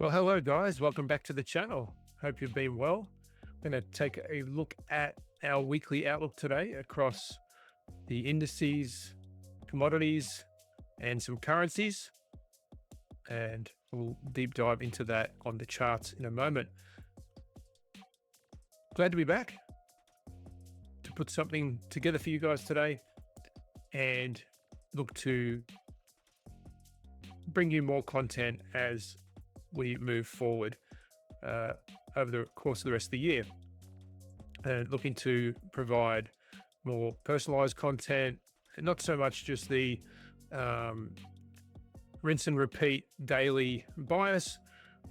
Well, hello guys, welcome back to the channel. Hope you've been well. I'm going to take a look at our weekly outlook today across the indices, commodities, and some currencies. And we'll deep dive into that on the charts in a moment. Glad to be back to put something together for you guys today and look to bring you more content as we move forward over the course of the rest of the year, and looking to provide more personalized content, and not so much just the rinse and repeat daily bias,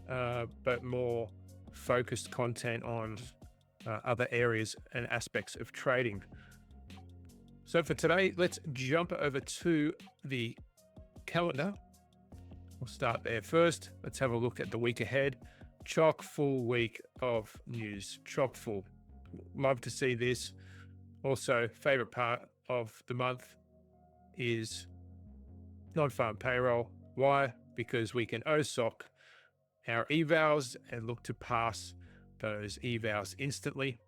but more focused content on other areas and aspects of trading. So for today, let's jump over to the calendar. We'll start there first. Let's have a look at the week ahead. Chock full week of news, chock full. Love to see this. Also, favorite part of the month is non-farm payroll. Why? Because we can OSOC our evals and look to pass those evals instantly.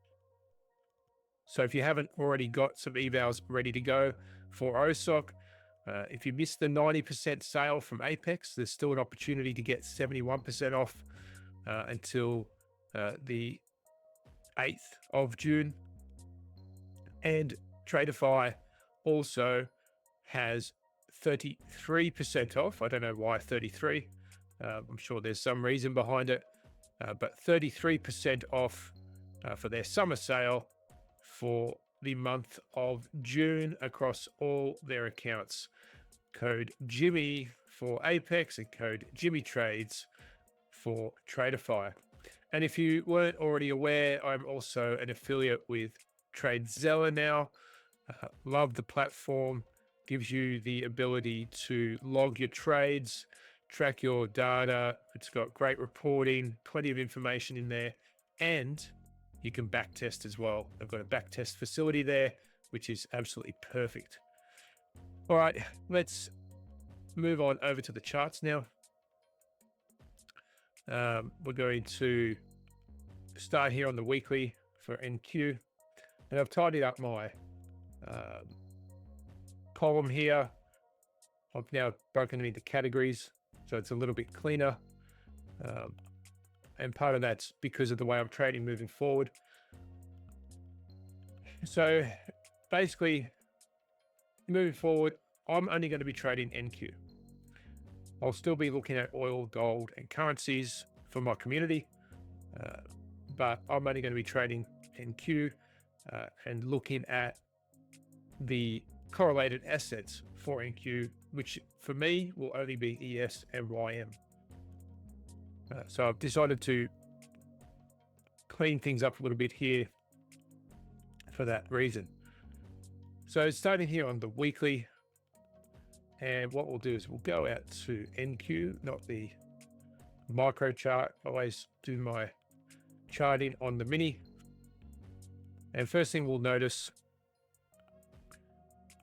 So if you haven't already got some evals ready to go for OSOC, if you missed the 90% sale from Apex, there's still an opportunity to get 71% off until the 8th of June. And Tradeify also has 33% off. I don't know why 33. I'm sure there's some reason behind it, but 33% off for their summer sale for the month of June across all their accounts. Code Jimmy for Apex and code Jimmy Trades for Tradeify. And if you weren't already aware, I'm also an affiliate with Tradezella now. Love the platform. Gives you the ability to log your trades, track your data. It's got great reporting, plenty of information in there, and you can backtest as well. I've got a backtest facility there, which is absolutely perfect. All right, let's move on over to the charts now. We're going to start here on the weekly for NQ. And I've tidied up my column here. I've now broken it into categories, so it's a little bit cleaner. And part of that's because of the way I'm trading moving forward. So basically, moving forward, I'm only going to be trading NQ. I'll still be looking at oil, gold, and currencies for my community, but I'm only going to be trading NQ and looking at the correlated assets for NQ, which for me will only be ES and YM. So I've decided to clean things up a little bit here for that reason. So starting here on the weekly, and what we'll do is we'll go out to NQ, not the micro chart. I always do my charting on the mini. And first thing we'll notice,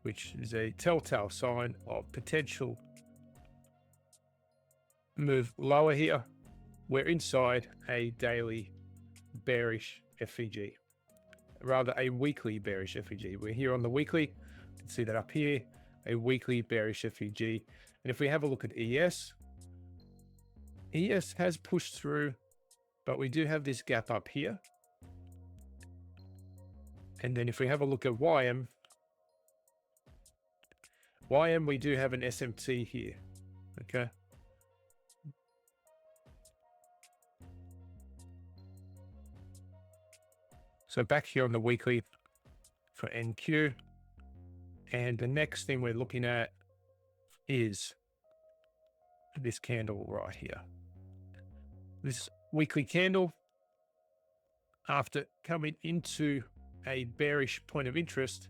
which is a telltale sign of potential move lower here, we're inside a daily bearish FVG, rather a weekly bearish FVG. We're here on the weekly. You can see that up here, a weekly bearish FVG. And if we have a look at ES, ES has pushed through, but we do have this gap up here. And then if we have a look at YM, we do have an SMT here, okay? So back here on the weekly for NQ. And the next thing we're looking at is this candle right here. This weekly candle, after coming into a bearish point of interest,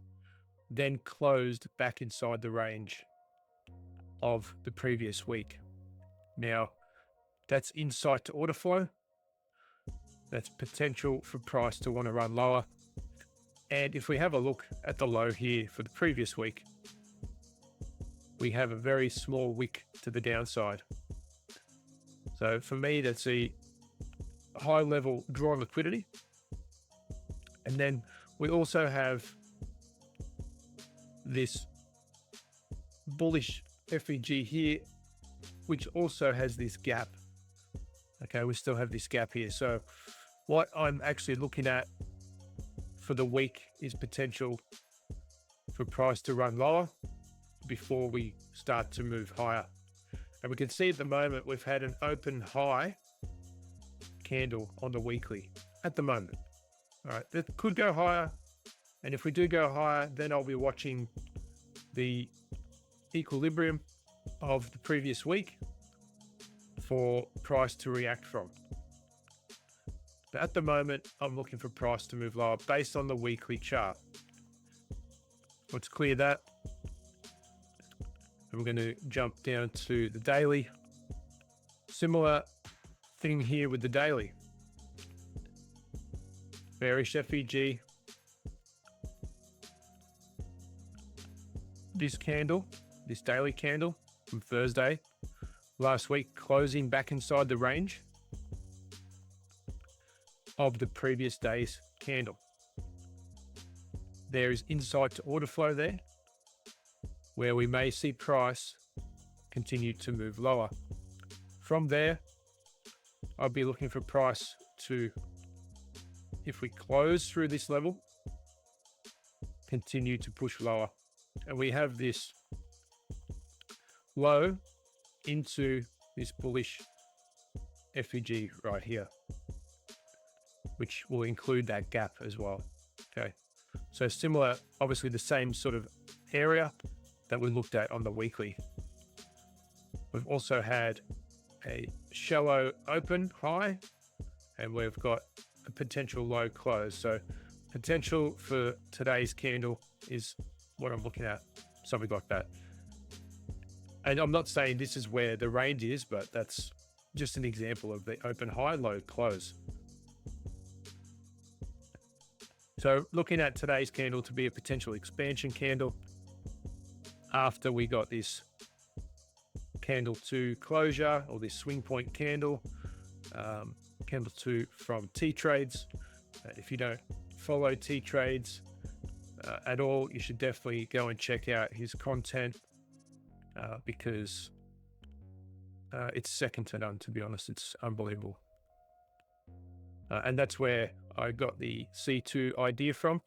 then closed back inside the range of the previous week. Now, that's insight to order flow. That's potential for price to want to run lower. And if we have a look at the low here for the previous week, we have a very small wick to the downside. So for me, that's a high level drawn liquidity. And then we also have this bullish FEG here, which also has this gap. Okay, we still have this gap here. So what I'm actually looking at for the week is potential for price to run lower before we start to move higher. And we can see at the moment we've had an open high candle on the weekly at the moment. All right, that could go higher. And if we do go higher, then I'll be watching the equilibrium of the previous week for price to react from. But at the moment, I'm looking for price to move lower based on the weekly chart. Let's clear that. And we're going to jump down to the daily. Similar thing here with the daily. Bearish FEG. This candle, this daily candle from Thursday last week, closing back inside the range of the previous day's candle. There is insight to order flow there, where we may see price continue to move lower. From there, I'll be looking for price to, if we close through this level, continue to push lower. And we have this low into this bullish FEG right here, which will include that gap as well. Okay, so similar, obviously the same sort of area that we looked at on the weekly. We've also had a shallow open high, and we've got a potential low close. So potential for today's candle is what I'm looking at, something like that. And I'm not saying this is where the range is, but that's just an example of the open high, low close. So looking at today's candle to be a potential expansion candle after we got this candle 2 closure, or this swing point candle, candle 2 from T-Trades. If you don't follow T-Trades at all, you should definitely go and check out his content because it's second to none, to be honest. It's unbelievable. And that's where I got the C2 idea from,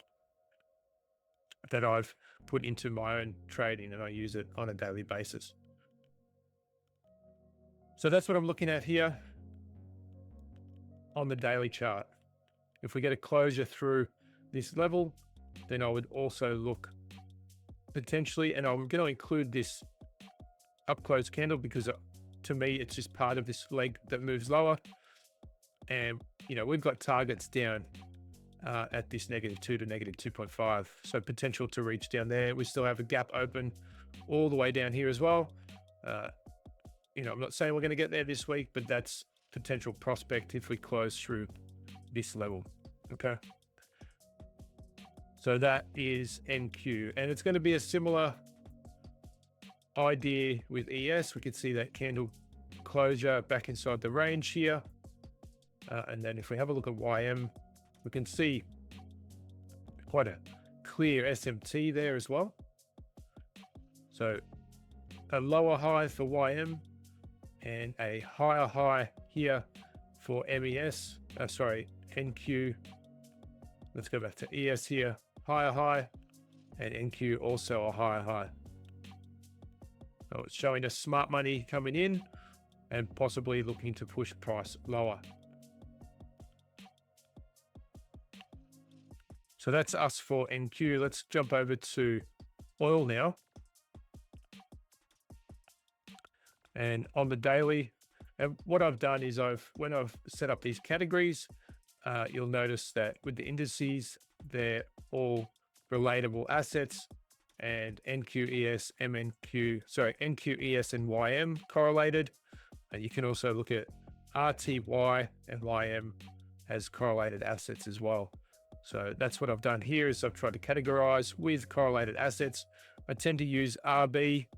that I've put into my own trading, and I use it on a daily basis. So that's what I'm looking at here on the daily chart. If we get a closure through this level, then I would also look potentially, and I'm going to include this up close candle because to me, it's just part of this leg that moves lower. And, you know, we've got targets down at this -2 to -2.5. So potential to reach down there. We still have a gap open all the way down here as well. You know, I'm not saying we're going to get there this week, but that's potential prospect if we close through this level. Okay. So that is NQ, and it's going to be a similar idea with ES. We could see that candle closure back inside the range here. And then if we have a look at YM, we can see quite a clear SMT there as well. So a lower high for YM and a higher high here for MES, NQ. Let's go back to ES here, higher high, and NQ also a higher high. So it's showing us smart money coming in and possibly looking to push price lower. So that's us for NQ. Let's jump over to oil now. And on the daily, and what I've done is when I've set up these categories, you'll notice that with the indices, they're all relatable assets, and NQ, ES, NQ, ES, and YM correlated. And you can also look at RTY and YM as correlated assets as well. So that's what I've done here, is I've tried to categorize with correlated assets. I tend to use RB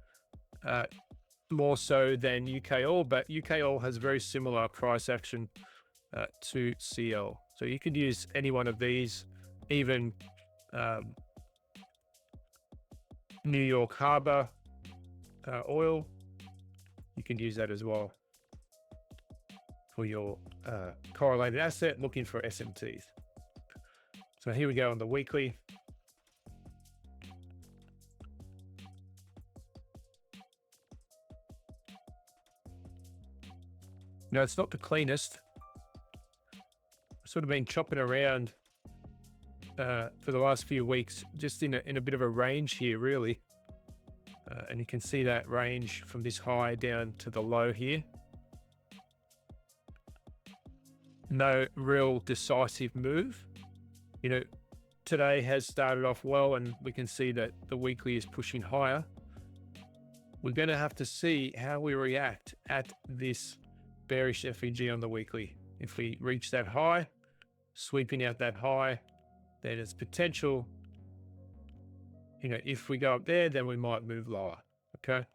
more so than UK Oil, but UK Oil has very similar price action to CL. So you could use any one of these, even New York Harbor oil. You can use that as well for your correlated asset looking for SMTs. So here we go on the weekly. Now, it's not the cleanest. I've sort of been chopping around for the last few weeks, just in a bit of a range here, really. And you can see that range from this high down to the low here. No real decisive move. You know, today has started off well, and we can see that the weekly is pushing higher. We're going to have to see how we react at this bearish FEG on the weekly. If we reach that high, sweeping out that high, then it's potential. You know, if we go up there, then we might move lower. Okay.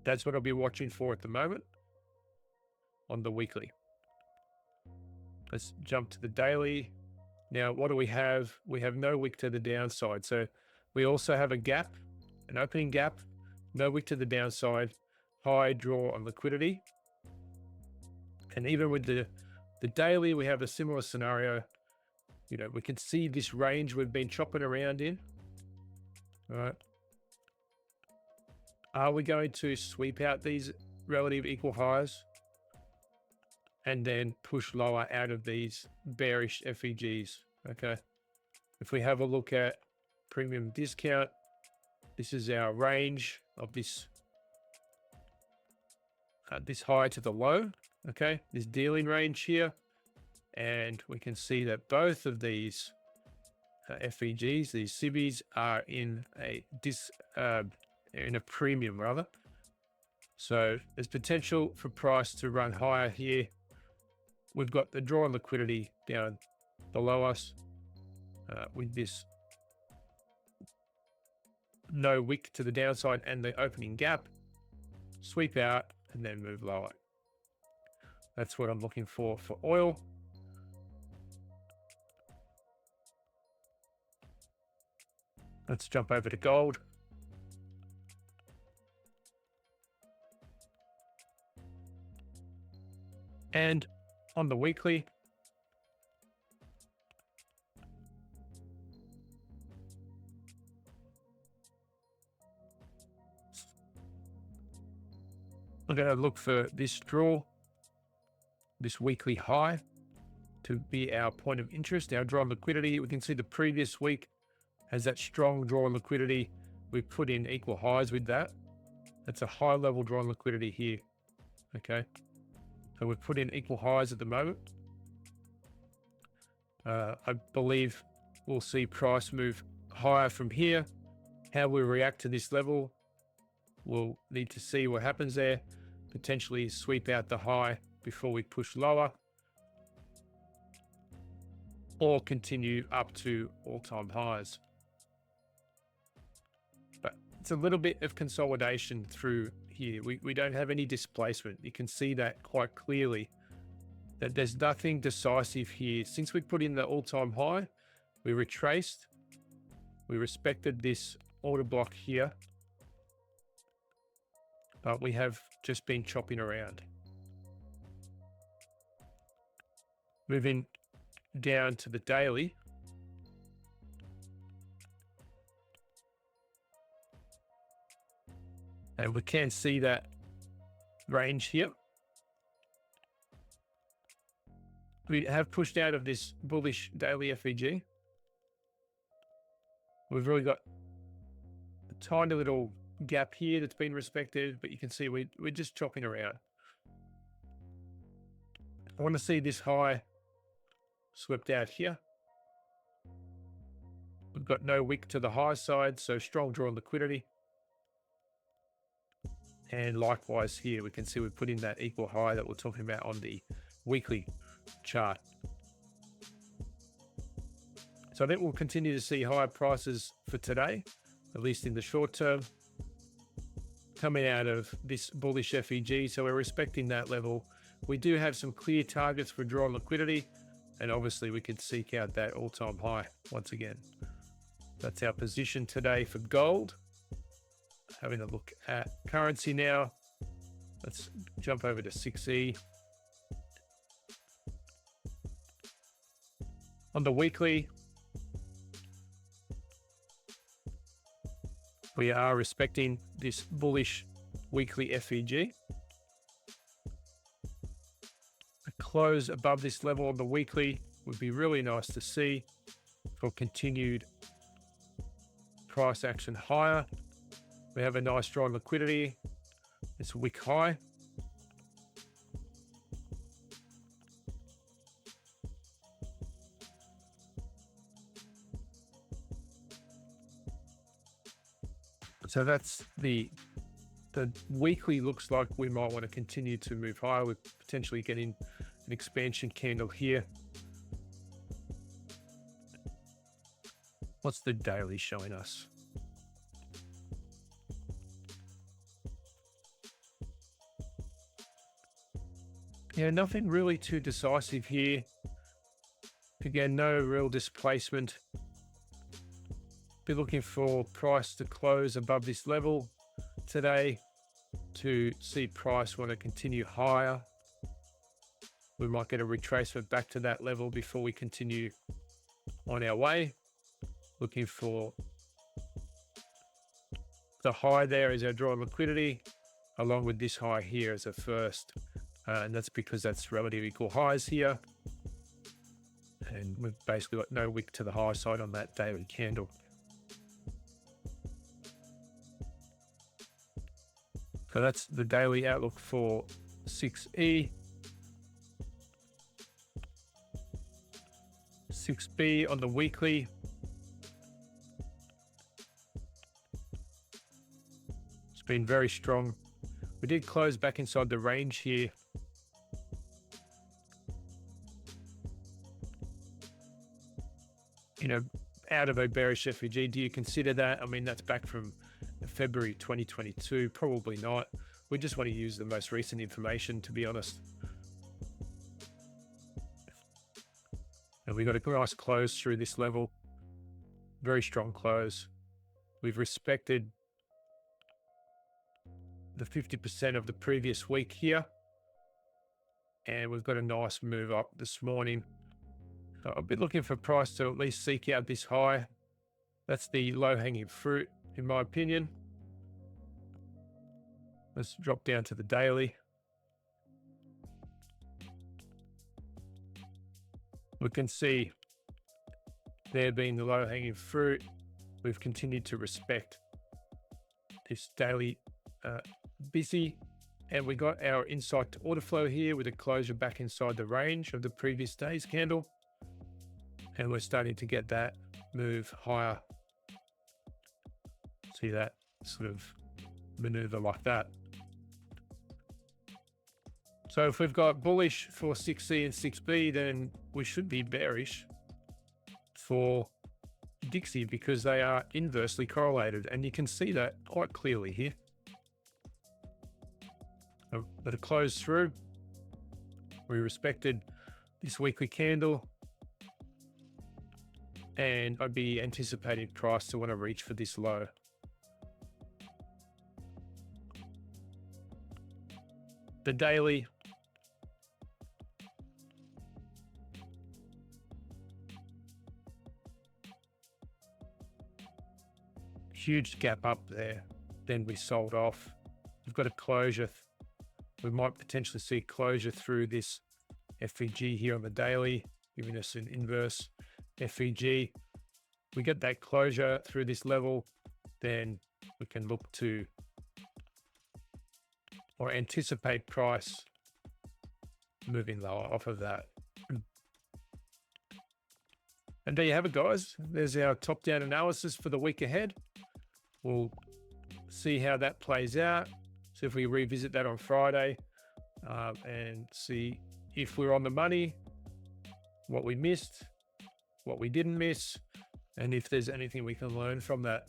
That's what I'll be watching for at the moment on the weekly. Let's jump to the daily. Now, what do we have? We have no wick to the downside. So we also have a gap, an opening gap, no wick to the downside, high draw on liquidity. And even with the daily, we have a similar scenario. You know, we can see this range we've been chopping around in. All right. Are we going to sweep out these relative equal highs and then push lower out of these bearish FEGs? Okay. If we have a look at premium discount, this is our range of this high to the low. Okay. This dealing range here. And we can see that both of these FEGs, these CBs, are in a premium rather. So there's potential for price to run higher here. We've got the draw on liquidity down below us with this no wick to the downside and the opening gap. Sweep out and then move lower. That's what I'm looking for oil. Let's jump over to gold. And on the weekly, I'm going to look for this draw, this weekly high, to be our point of interest, our draw on liquidity. We can see the previous week has that strong draw on liquidity. We've put in equal highs with that. That's a high level draw on liquidity here. Okay. So we've put in equal highs at the moment. I believe we'll see price move higher from here. How we react to this level, we'll need to see what happens there. Potentially sweep out the high before we push lower, or continue up to all-time highs. But it's a little bit of consolidation through here. We don't have any displacement. You can see that quite clearly, that there's nothing decisive here. Since we put in the all-time high, we retraced, we respected this order block here, but we have just been chopping around. Moving down to the daily. And we can see that range here. We have pushed out of this bullish daily FEG. We've really got a tiny little gap here that's been respected, but you can see we're just chopping around. I want to see this high swept out here. We've got no wick to the high side, so strong draw on liquidity. And likewise here, we can see we put in that equal high that we're talking about on the weekly chart. So I think we'll continue to see higher prices for today, at least in the short term. coming out of this bullish FEG, so we're respecting that level. We do have some clear targets for drawn liquidity, and obviously we could seek out that all-time high once again. That's our position today for gold. Having a look at currency now. Let's jump over to 6E. On the weekly, we are respecting this bullish weekly FEG. A close above this level on the weekly would be really nice to see for continued price action higher. We have a nice strong liquidity. It's a wick high. So that's the weekly. Looks like we might want to continue to move higher. We're potentially getting an expansion candle here. What's the daily showing us? Yeah, nothing really too decisive here. Again, no real displacement. Be looking for price to close above this level today to see price want to continue higher. We might get a retracement back to that level before we continue on our way. Looking for the high there as our drawn liquidity, along with this high here as a first. And that's because that's relative equal highs here. And we've basically got no wick to the high side on that daily candle. So that's the daily outlook for 6E. 6B on the weekly. It's been very strong. We did close back inside the range here. You know, out of a bearish FEG, do you consider that? I mean, that's back from February 2022. Probably not. We just want to use the most recent information, to be honest. And we got a nice close through this level. Very strong close. We've respected the 50% of the previous week here. And we've got a nice move up this morning. So I'll be looking for price to at least seek out this high. That's the low-hanging fruit, in my opinion. Let's drop down to the daily. We can see there being the low-hanging fruit. We've continued to respect this daily busy, and we got our insight to order flow here with a closure back inside the range of the previous day's candle. And we're starting to get that move higher. See that sort of maneuver like that. So if we've got bullish for 6C and 6B, then we should be bearish for Dixie because they are inversely correlated. And you can see that quite clearly here. Let it close through. We respected this weekly candle. And I'd be anticipating price to want to reach for this low. The daily. Huge gap up there. Then we sold off. We've got a closure. We might potentially see closure through this FEG here on the daily, giving us an inverse FEG. We get that closure through this level, then we can look to or anticipate price moving lower off of that. And there you have it, guys. There's our top-down analysis for the week ahead. We'll see how that plays out. So if we revisit that on Friday and see if we're on the money, what we missed, what we didn't miss, and if there's anything we can learn from that.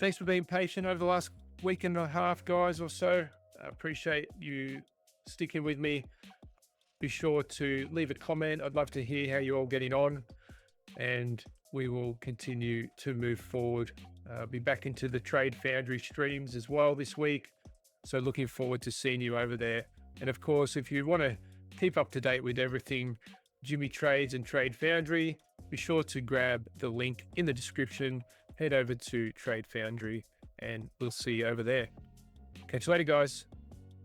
Thanks for being patient over the last week and a half, guys, or so. I appreciate you sticking with me. Be sure to leave a comment. I'd love to hear how you're all getting on, and we will continue to move forward. Be back into the Trade Foundry streams as well this week. So looking forward to seeing you over there. And of course, if you want to keep up to date with everything Jimmy Trades and Trade Foundry, be sure to grab the link in the description, head over to Trade Foundry, and we'll see you over there. Catch you later, guys.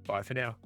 Bye for now.